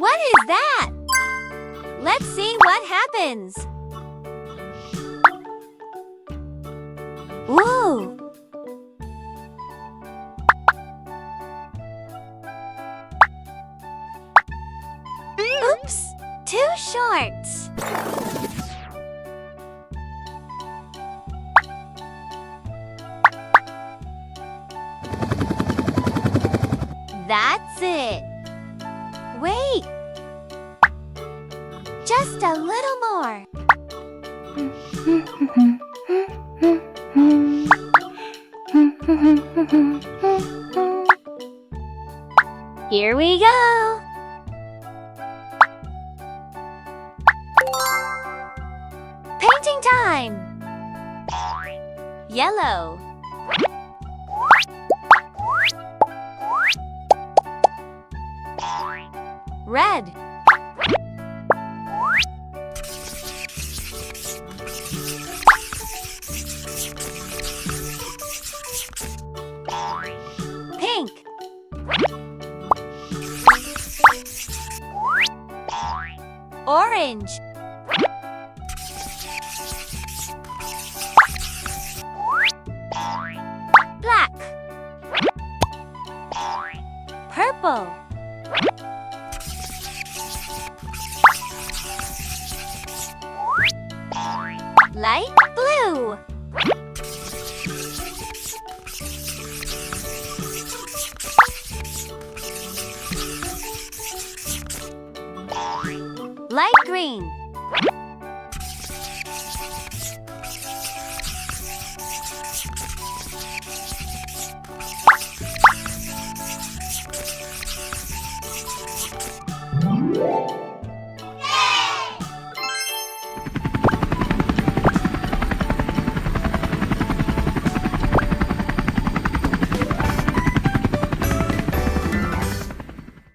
What is that? Let's see what happens. Whoa! Oops! Too short. That's it. Wait! Just a little more. Here we go. Painting time. Yellow. Red. Pink. Orange. Black. Purple. Light blue. Light green.